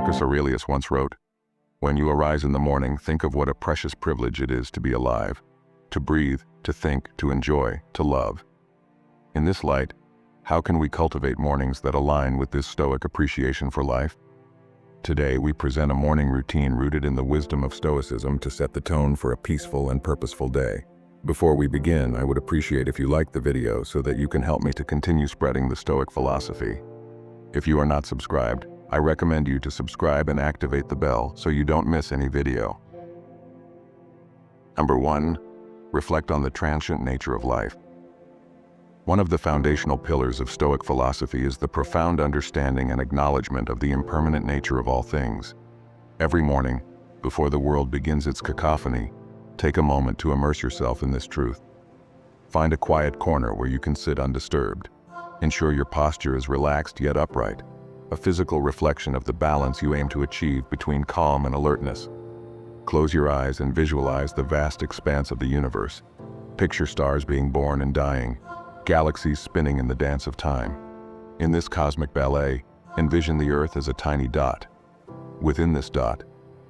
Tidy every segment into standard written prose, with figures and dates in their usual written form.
Marcus Aurelius once wrote, "When you arise in the morning, think of what a precious privilege it is to be alive, to breathe, to think, to enjoy, to love." In this light, how can we cultivate mornings that align with this Stoic appreciation for life? Today, we present a morning routine rooted in the wisdom of Stoicism to set the tone for a peaceful and purposeful day. Before we begin, I would appreciate if you like the video so that you can help me to continue spreading the Stoic philosophy. If you are not subscribed, I recommend you to subscribe and activate the bell so you don't miss any video. Number 1. Reflect on the transient nature of life. One of the foundational pillars of Stoic philosophy is the profound understanding and acknowledgement of the impermanent nature of all things. Every morning, before the world begins its cacophony, take a moment to immerse yourself in this truth. Find a quiet corner where you can sit undisturbed. Ensure your posture is relaxed yet upright, a physical reflection of the balance you aim to achieve between calm and alertness. Close your eyes and visualize the vast expanse of the universe. Picture stars being born and dying, galaxies spinning in the dance of time. In this cosmic ballet, envision the Earth as a tiny dot. Within this dot,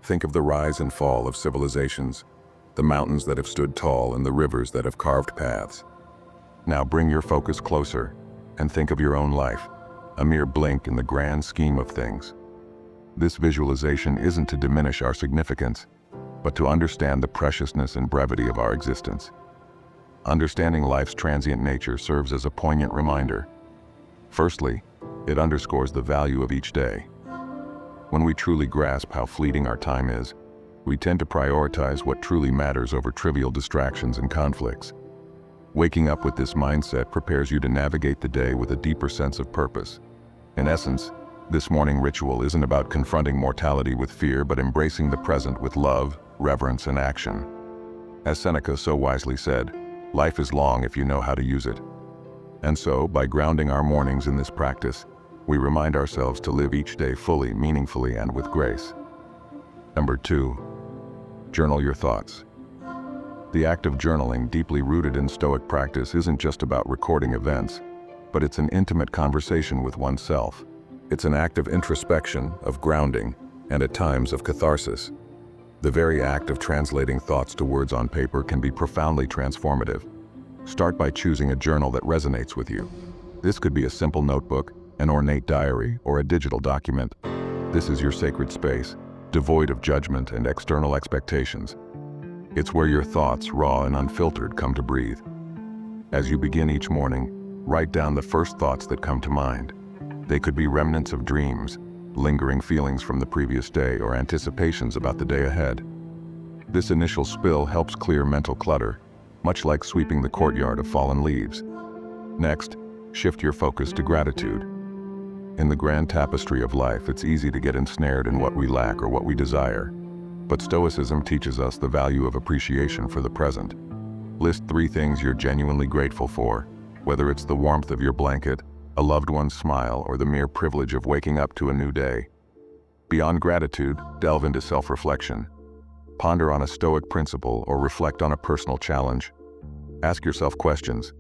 think of the rise and fall of civilizations, the mountains that have stood tall and the rivers that have carved paths. Now bring your focus closer and think of your own life, a mere blink in the grand scheme of things. This visualization isn't to diminish our significance, but to understand the preciousness and brevity of our existence. Understanding life's transient nature serves as a poignant reminder. Firstly, it underscores the value of each day. When we truly grasp how fleeting our time is, we tend to prioritize what truly matters over trivial distractions and conflicts. Waking up with this mindset prepares you to navigate the day with a deeper sense of purpose. In essence, this morning ritual isn't about confronting mortality with fear, but embracing the present with love, reverence, and action. As Seneca so wisely said, "Life is long if you know how to use it." And so, by grounding our mornings in this practice, we remind ourselves to live each day fully, meaningfully, and with grace. Number 2. Journal your thoughts. The act of journaling, deeply rooted in Stoic practice, isn't just about recording events, but it's an intimate conversation with oneself. It's an act of introspection, of grounding, and at times of catharsis. The very act of translating thoughts to words on paper can be profoundly transformative. Start by choosing a journal that resonates with you. This could be a simple notebook, an ornate diary, or a digital document. This is your sacred space, devoid of judgment and external expectations. It's where your thoughts, raw and unfiltered, come to breathe. As you begin each morning, write down the first thoughts that come to mind. They could be remnants of dreams, lingering feelings from the previous day, or anticipations about the day ahead. This initial spill helps clear mental clutter, much like sweeping the courtyard of fallen leaves. Next, shift your focus to gratitude. In the grand tapestry of life, it's easy to get ensnared in what we lack or what we desire. But Stoicism teaches us the value of appreciation for the present. List 3 things you're genuinely grateful for, whether it's the warmth of your blanket, a loved one's smile, or the mere privilege of waking up to a new day. Beyond gratitude, delve into self-reflection. Ponder on a Stoic principle or reflect on a personal challenge. Ask yourself questions.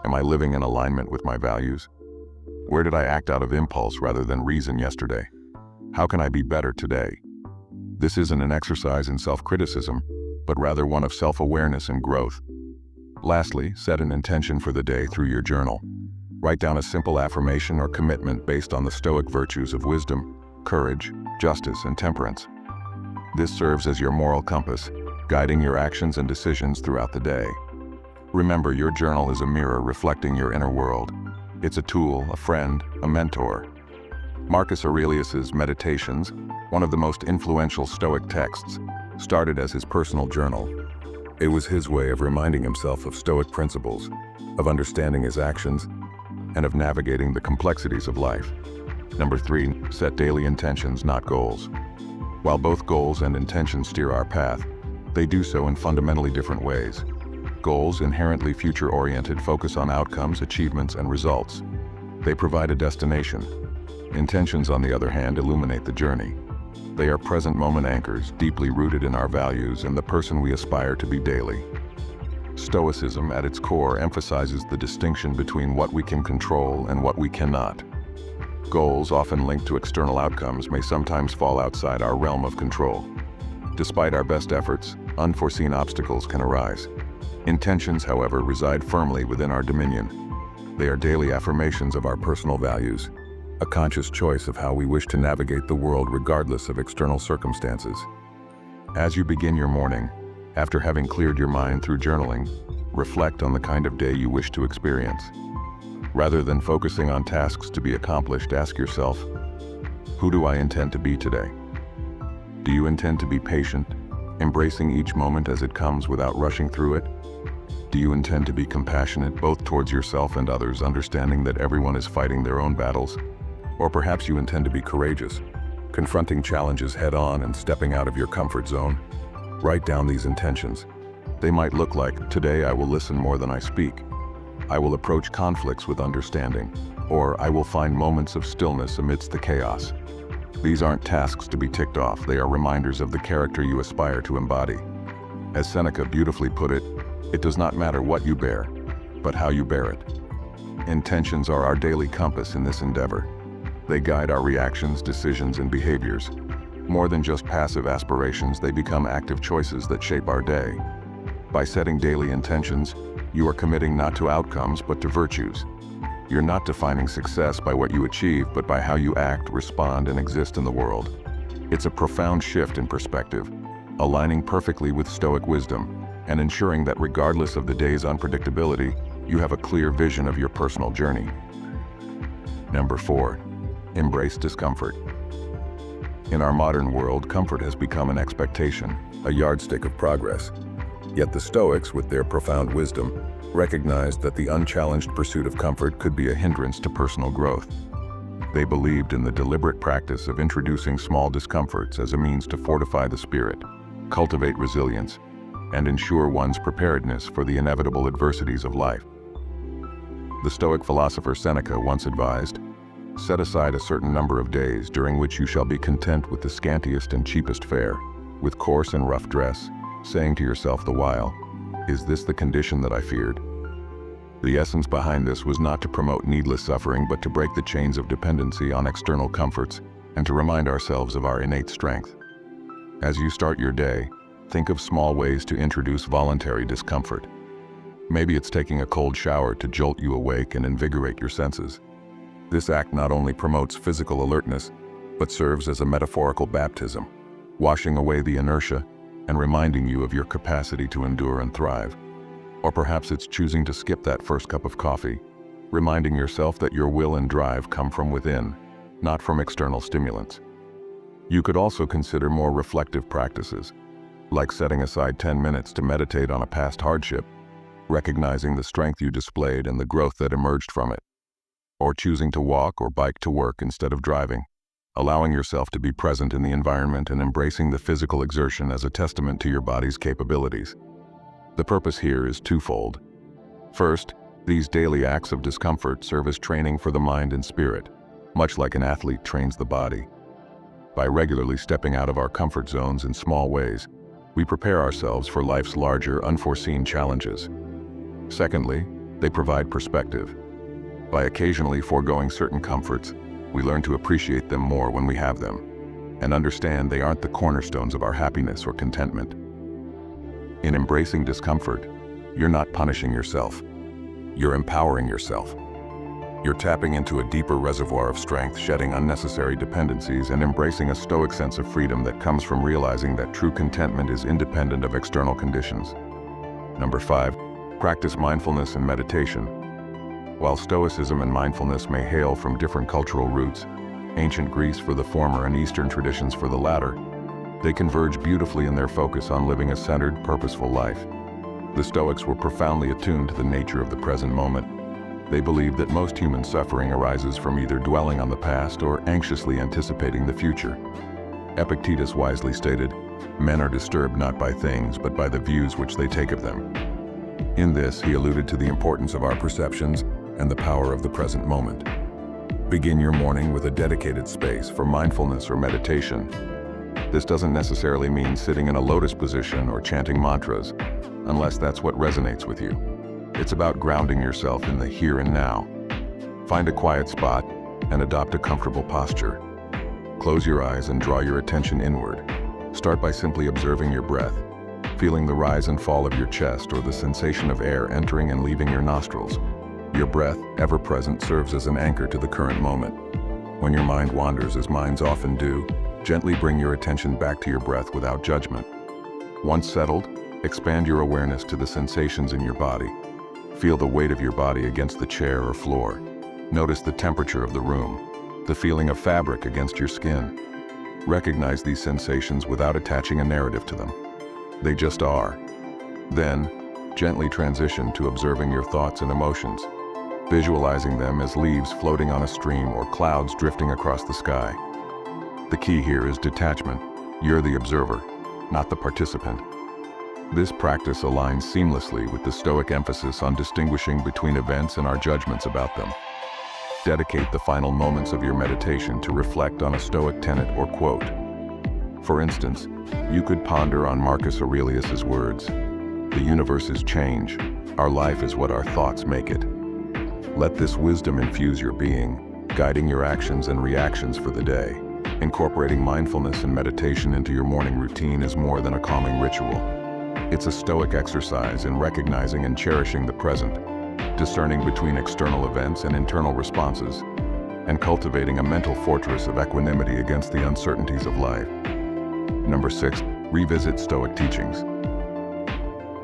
Am I living in alignment with my values? Where did I act out of impulse rather than reason yesterday? How can I be better today? This isn't an exercise in self-criticism, but rather one of self-awareness and growth. Lastly, set an intention for the day through your journal. Write down a simple affirmation or commitment based on the Stoic virtues of wisdom, courage, justice, and temperance. This serves as your moral compass, guiding your actions and decisions throughout the day. Remember, your journal is a mirror reflecting your inner world. It's a tool, a friend, a mentor. Marcus Aurelius's Meditations, one of the most influential Stoic texts, started as his personal journal. It was his way of reminding himself of Stoic principles, of understanding his actions, and of navigating the complexities of life. Number 3. Set daily intentions, not goals. While both goals and intentions steer our path, they do so in fundamentally different ways. Goals, inherently future-oriented, focus on outcomes, achievements, and results. They provide a destination. Intentions, on the other hand, illuminate the journey. They are present moment anchors, deeply rooted in our values and the person we aspire to be daily. Stoicism, at its core, emphasizes the distinction between what we can control and what we cannot. Goals, often linked to external outcomes, may sometimes fall outside our realm of control. Despite our best efforts, unforeseen obstacles can arise. Intentions, however, reside firmly within our dominion. They are daily affirmations of our personal values, a conscious choice of how we wish to navigate the world regardless of external circumstances. As you begin your morning, after having cleared your mind through journaling, reflect on the kind of day you wish to experience. Rather than focusing on tasks to be accomplished, ask yourself, who do I intend to be today? Do you intend to be patient, embracing each moment as it comes without rushing through it? Do you intend to be compassionate both towards yourself and others, understanding that everyone is fighting their own battles? Or perhaps you intend to be courageous, confronting challenges head-on and stepping out of your comfort zone? Write down these intentions. They might look like, today I will listen more than I speak. I will approach conflicts with understanding, or I will find moments of stillness amidst the chaos. These aren't tasks to be ticked off, they are reminders of the character you aspire to embody. As Seneca beautifully put it, it does not matter what you bear, but how you bear it. Intentions are our daily compass in this endeavor. They guide our reactions, decisions, and behaviors. More than just passive aspirations, they become active choices that shape our day. By setting daily intentions, you are committing not to outcomes but to virtues. You're not defining success by what you achieve, but by how you act, respond, and exist in the world. It's a profound shift in perspective, aligning perfectly with Stoic wisdom, and ensuring that regardless of the day's unpredictability, you have a clear vision of your personal journey. Number 4. Embrace discomfort. In our modern world, comfort has become an expectation, a yardstick of progress. Yet the Stoics, with their profound wisdom, recognized that the unchallenged pursuit of comfort could be a hindrance to personal growth. They believed in the deliberate practice of introducing small discomforts as a means to fortify the spirit, cultivate resilience, and ensure one's preparedness for the inevitable adversities of life. The Stoic philosopher Seneca once advised, "Set aside a certain number of days during which you shall be content with the scantiest and cheapest fare, with coarse and rough dress, saying to yourself the while, 'Is this the condition that I feared?'" The essence behind this was not to promote needless suffering, but to break the chains of dependency on external comforts and to remind ourselves of our innate strength. As you start your day, think of small ways to introduce voluntary discomfort. Maybe it's taking a cold shower to jolt you awake and invigorate your senses. This act not only promotes physical alertness, but serves as a metaphorical baptism, washing away the inertia and reminding you of your capacity to endure and thrive. Or perhaps it's choosing to skip that first cup of coffee, reminding yourself that your will and drive come from within, not from external stimulants. You could also consider more reflective practices, like setting aside 10 minutes to meditate on a past hardship, recognizing the strength you displayed and the growth that emerged from it. Or choosing to walk or bike to work instead of driving, allowing yourself to be present in the environment and embracing the physical exertion as a testament to your body's capabilities. The purpose here is twofold. First, these daily acts of discomfort serve as training for the mind and spirit, much like an athlete trains the body. By regularly stepping out of our comfort zones in small ways, we prepare ourselves for life's larger, unforeseen challenges. Secondly, they provide perspective. By occasionally foregoing certain comforts, we learn to appreciate them more when we have them, and understand they aren't the cornerstones of our happiness or contentment. In embracing discomfort, you're not punishing yourself. You're empowering yourself. You're tapping into a deeper reservoir of strength, shedding unnecessary dependencies, and embracing a Stoic sense of freedom that comes from realizing that true contentment is independent of external conditions. Number 5, practice mindfulness and meditation. While Stoicism and mindfulness may hail from different cultural roots, ancient Greece for the former and Eastern traditions for the latter, they converge beautifully in their focus on living a centered, purposeful life. The Stoics were profoundly attuned to the nature of the present moment. They believed that most human suffering arises from either dwelling on the past or anxiously anticipating the future. Epictetus wisely stated, "Men are disturbed not by things, but by the views which they take of them." In this, he alluded to the importance of our perceptions and the power of the present moment. Begin your morning with a dedicated space for mindfulness or meditation. This doesn't necessarily mean sitting in a lotus position or chanting mantras, unless that's what resonates with you. It's about grounding yourself in the here and now. Find a quiet spot, and adopt a comfortable posture. Close your eyes and draw your attention inward. Start by simply observing your breath, feeling the rise and fall of your chest or the sensation of air entering and leaving your nostrils. Your breath, ever present, serves as an anchor to the current moment. When your mind wanders, as minds often do, gently bring your attention back to your breath without judgment. Once settled, expand your awareness to the sensations in your body. Feel the weight of your body against the chair or floor. Notice the temperature of the room, the feeling of fabric against your skin. Recognize these sensations without attaching a narrative to them. They just are. Then, gently transition to observing your thoughts and emotions, visualizing them as leaves floating on a stream or clouds drifting across the sky. The key here is detachment. You're the observer, not the participant. This practice aligns seamlessly with the Stoic emphasis on distinguishing between events and our judgments about them. Dedicate the final moments of your meditation to reflect on a Stoic tenet or quote. For instance, you could ponder on Marcus Aurelius's words, "The universe is change. Our life is what our thoughts make it." Let this wisdom infuse your being, guiding your actions and reactions for the day. Incorporating mindfulness and meditation into your morning routine is more than a calming ritual. It's a Stoic exercise in recognizing and cherishing the present, discerning between external events and internal responses, and cultivating a mental fortress of equanimity against the uncertainties of life. Number 6, revisit Stoic teachings.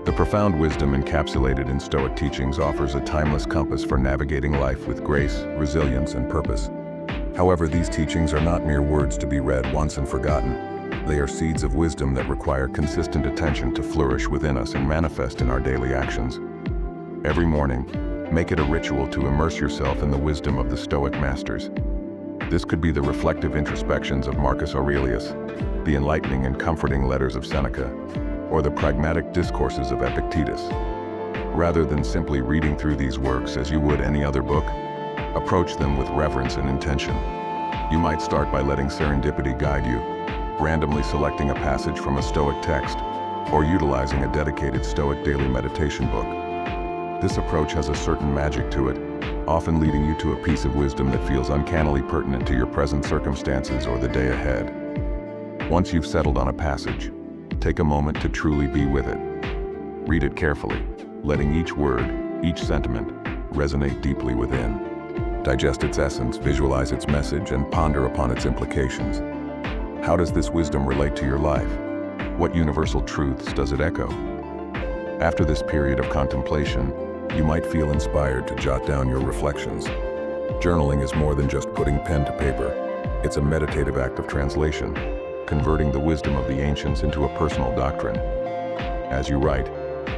The profound wisdom encapsulated in Stoic teachings offers a timeless compass for navigating life with grace, resilience, and purpose. However, these teachings are not mere words to be read once and forgotten. They are seeds of wisdom that require consistent attention to flourish within us and manifest in our daily actions. Every morning, make it a ritual to immerse yourself in the wisdom of the Stoic masters. This could be the reflective introspections of Marcus Aurelius, the enlightening and comforting letters of Seneca, or the pragmatic discourses of Epictetus. Rather than simply reading through these works as you would any other book, approach them with reverence and intention. You might start by letting serendipity guide you, randomly selecting a passage from a Stoic text, or utilizing a dedicated Stoic daily meditation book. This approach has a certain magic to it, often leading you to a piece of wisdom that feels uncannily pertinent to your present circumstances or the day ahead. Once you've settled on a passage, take a moment to truly be with it. Read it carefully, letting each word, each sentiment, resonate deeply within. Digest its essence, visualize its message, and ponder upon its implications. How does this wisdom relate to your life? What universal truths does it echo? After this period of contemplation, you might feel inspired to jot down your reflections. Journaling is more than just putting pen to paper. It's a meditative act of translation, converting the wisdom of the ancients into a personal doctrine. As you write,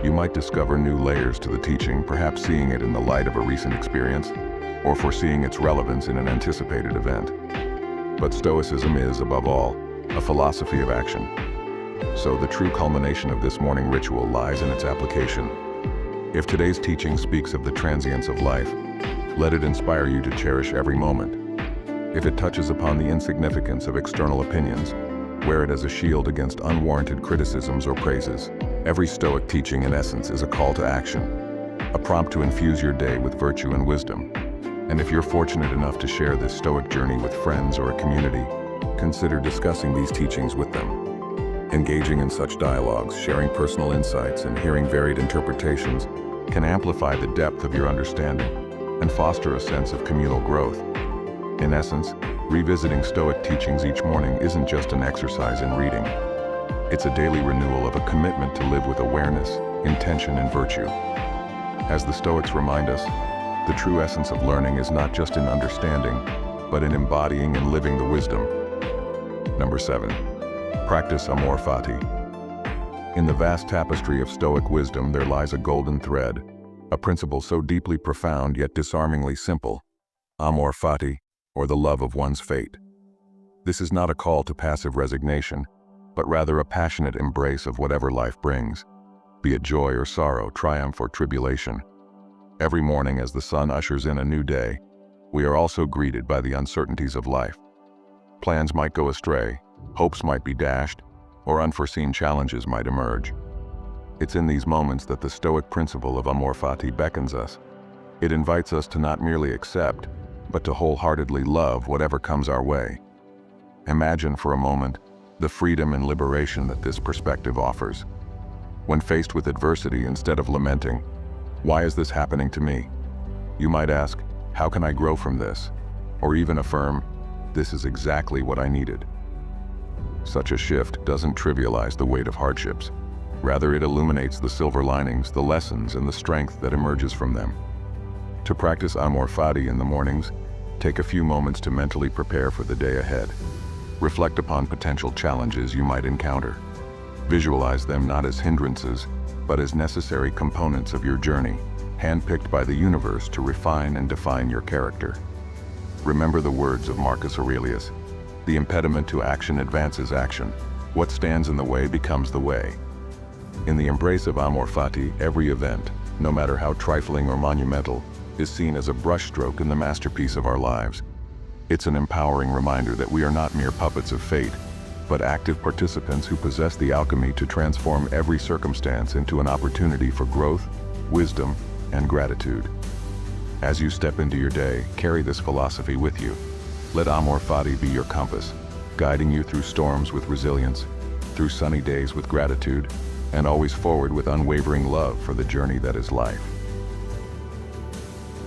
you might discover new layers to the teaching, perhaps seeing it in the light of a recent experience, or foreseeing its relevance in an anticipated event. But Stoicism is, above all, a philosophy of action. So the true culmination of this morning ritual lies in its application. If today's teaching speaks of the transience of life, let it inspire you to cherish every moment. If it touches upon the insignificance of external opinions, wear it as a shield against unwarranted criticisms or praises. Every Stoic teaching, in essence, is a call to action, a prompt to infuse your day with virtue and wisdom. And if you're fortunate enough to share this Stoic journey with friends or a community, consider discussing these teachings with them. Engaging in such dialogues, sharing personal insights, and hearing varied interpretations can amplify the depth of your understanding and foster a sense of communal growth. In essence, revisiting Stoic teachings each morning isn't just an exercise in reading. It's a daily renewal of a commitment to live with awareness, intention, and virtue. As the Stoics remind us, the true essence of learning is not just in understanding, but in embodying and living the wisdom. Number 7. Practice amor fati. In the vast tapestry of Stoic wisdom there lies a golden thread, a principle so deeply profound yet disarmingly simple: amor fati, or the love of one's fate. This is not a call to passive resignation, but rather a passionate embrace of whatever life brings, be it joy or sorrow, triumph or tribulation. Every morning as the sun ushers in a new day, we are also greeted by the uncertainties of life. Plans might go astray, hopes might be dashed, or unforeseen challenges might emerge. It's in these moments that the Stoic principle of amor fati beckons us. It invites us to not merely accept, but to wholeheartedly love whatever comes our way. Imagine for a moment the freedom and liberation that this perspective offers. When faced with adversity, instead of lamenting, "Why is this happening to me?" you might ask, "How can I grow from this?" Or even affirm, "This is exactly what I needed." Such a shift doesn't trivialize the weight of hardships. Rather, it illuminates the silver linings, the lessons, and the strength that emerges from them. To practice amor fati in the mornings, take a few moments to mentally prepare for the day ahead. Reflect upon potential challenges you might encounter. Visualize them not as hindrances, but as necessary components of your journey, handpicked by the universe to refine and define your character. Remember the words of Marcus Aurelius: "The impediment to action advances action. What stands in the way becomes the way." In the embrace of amor fati, every event, no matter how trifling or monumental, is seen as a brushstroke in the masterpiece of our lives. It's an empowering reminder that we are not mere puppets of fate, but active participants who possess the alchemy to transform every circumstance into an opportunity for growth, wisdom, and gratitude. As you step into your day, carry this philosophy with you. Let amor fati be your compass, guiding you through storms with resilience, through sunny days with gratitude, and always forward with unwavering love for the journey that is life.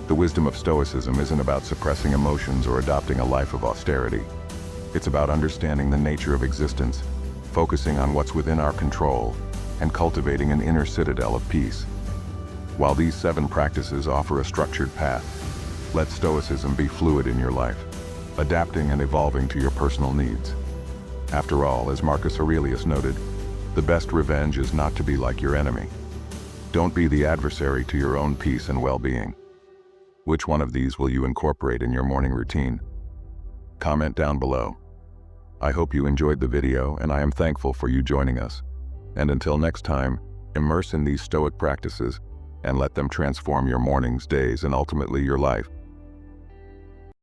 The wisdom of Stoicism isn't about suppressing emotions or adopting a life of austerity. It's about understanding the nature of existence, focusing on what's within our control, and cultivating an inner citadel of peace. While these 7 practices offer a structured path, let Stoicism be fluid in your life, adapting and evolving to your personal needs. After all, as Marcus Aurelius noted, the best revenge is not to be like your enemy. Don't be the adversary to your own peace and well-being. Which one of these will you incorporate in your morning routine? Comment down below. I hope you enjoyed the video, and I am thankful for you joining us. And until next time, immerse in these Stoic practices and let them transform your mornings, days, and ultimately your life.